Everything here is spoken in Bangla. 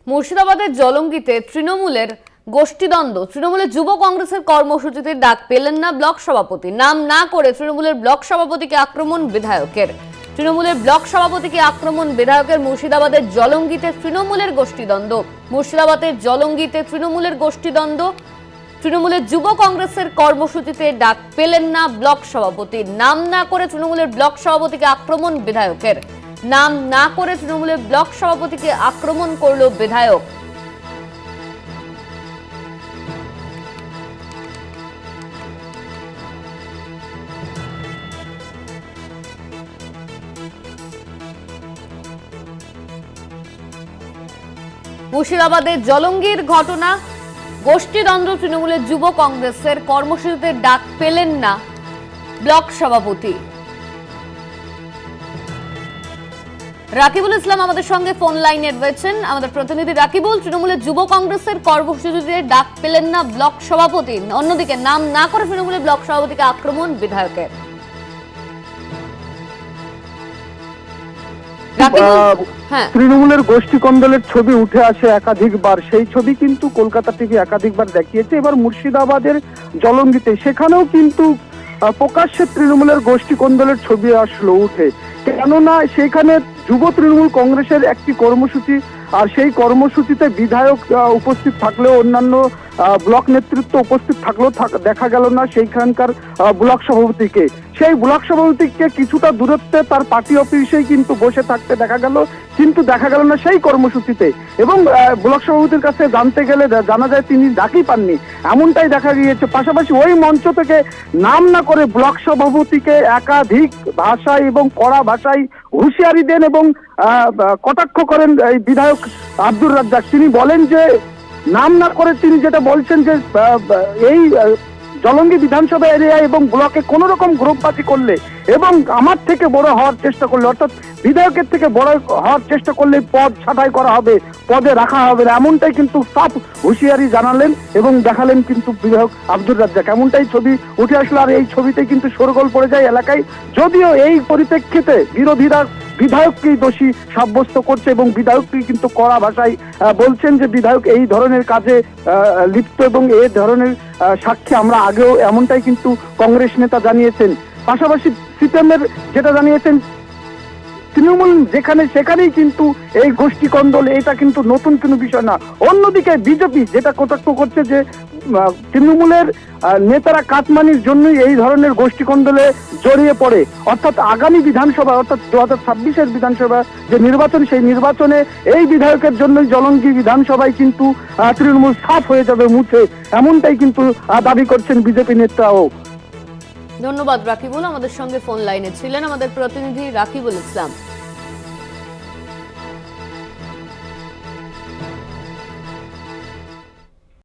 মুর্শিদাবাদের জলঙ্গিতে তৃণমূলের গোষ্ঠীদ্বন্দ্ব। তৃণমূলের যুব কংগ্রেসের কর্মসূচিতে ডাক পেলেন না ব্লক সভাপতি। নাম না করে তৃণমূলের ব্লক সভাপতিকে আক্রমণ বিধায়কের। তৃণমূলের ব্লক সভাপতিকে আক্রমণ বিধায়কের। মুর্শিদাবাদের জলঙ্গিতে তৃণমূলের গোষ্ঠীদ্বন্দ্ব। মুর্শিদাবাদের জলঙ্গিতে তৃণমূলের গোষ্ঠীদ্বন্দ্ব। তৃণমূলের যুব কংগ্রেসের কর্মসূচিতে ডাক পেলেন না ব্লক সভাপতি। নাম না করে তৃণমূলের ব্লক সভাপতিকে আক্রমণ বিধায়কের। নাম না করে তৃণমূলের ব্লক সভাপতিকে আক্রমণ করল বিধায়ক। মুর্শিদাবাদের জলঙ্গির ঘটনা, গোষ্ঠীদ্বন্দ্ব। তৃণমূলের যুব কংগ্রেসের কর্মসূচিতে ডাক পেলেন না ব্লক সভাপতি। রাকিবুল ইসলাম আমাদের সঙ্গে ফোন লাইনে রয়েছেন, আমাদের প্রতিনিধি রাকিবুল। তৃণমূলের যুব কংগ্রেসের কর্মসূচিতে ডাক পেলেন না ব্লক সভাপতি, অন্যদিকে নাম না করে তৃণমূলের ব্লক সভাপতিকে আক্রমণ বিধায়কের। তৃণমূলের গোষ্ঠী কন্দলের ছবি উঠে আসে একাধিকবার, সেই ছবি কিন্তু কলকাতা টিভি একাধিকবার দেখিয়েছে। এবার মুর্শিদাবাদের জলঙ্গিতে সেখানেও কিন্তু প্রকাশ্যে তৃণমূলের গোষ্ঠী কন্দলের ছবি আসলো উঠে, কেননা সেখানে যুব তৃণমূল কংগ্রেসের একটি কর্মসূচি, আর সেই কর্মসূচিতে বিধায়ক উপস্থিত থাকলেও অন্যান্য ব্লক নেতৃত্ব উপস্থিত থাকলেও দেখা গেল না সেইখানকার ব্লক সভাপতিকে। সেই ব্লক সভাপতিকে কিছুটা দূরত্বে তার পার্টি অফিসেই কিন্তু বসে থাকতে দেখা গেল, কিন্তু দেখা গেল না সেই কর্মসূচিতে। এবং ব্লক সভাপতির কাছে জানতে গেলে জানা যায় তিনি ডাকই পাননি, এমনটাই দেখা গিয়েছে। পাশাপাশি ওই মঞ্চ থেকে নাম না করে ব্লক সভাপতিকে একাধিক ভাষায় এবং কড়া ভাষায় হুঁশিয়ারি দেন এবং কটাক্ষ করেন এই বিধায়ক আব্দুর রাজ্জাক। তিনি বলেন যে নাম না করে তিনি যেটা বলছেন যে এই জলঙ্গি বিধানসভা এরিয়া এবং ব্লকে কোন রকম গ্রুপবাজি করলে এবং আমার থেকে বড় হওয়ার চেষ্টা করলে, অর্থাৎ বিধায়কের থেকে বড় হওয়ার চেষ্টা করলে পদ ছাঁটাই করা হবে, পদে রাখা হবে, এমনটাই কিন্তু সাফ হুঁশিয়ারি জানালেন এবং দেখালেন কিন্তু বিধায়ক আব্দুর রাজ্জাক। এমনটাই ছবি উঠে আসলো, আর এই ছবিতে কিন্তু শোরগোল পড়ে যায় এলাকায়। যদিও এই পরিপ্রেক্ষিতে বিরোধীরা বিধায়ককেই দোষী সাব্যস্ত করছে এবং বিধায়ককেই কিন্তু কড়া ভাষায় বলছেন যে বিধায়ক এই ধরনের কাজে লিপ্ত এবং এই ধরনের সাক্ষী আমরা আগেও, এমনটাই কিন্তু কংগ্রেস নেতা জানিয়েছেন। পাশাপাশি সিপিএমের যেটা জানিয়েছেন, তৃণমূল যেখানে সেখানেই কিন্তু এই গোষ্ঠী কন্দল, এটা কিন্তু নতুন কোনো বিষয় না। অন্যদিকে বিজেপি যেটা কটাক্ষ করছে যে তৃণমূলের নেতারা কাটমানির জন্যই এই ধরনের গোষ্ঠী কন্দলে জড়িয়ে পড়ে, অর্থাৎ আগামী বিধানসভা অর্থাৎ 2026-এর বিধানসভা যে নির্বাচন, সেই নির্বাচনে এই বিধায়কের জন্যই জলঙ্গি বিধানসভায় কিন্তু তৃণমূল সাফ হয়ে যাবে মুছে, এমনটাই কিন্তু দাবি করছেন বিজেপি নেতাও। ধন্যবাদ রাকিবুল, আমাদের সঙ্গে ফোন লাইনে ছিলেন আমাদের প্রতিনিধি রাকিবুল ইসলাম।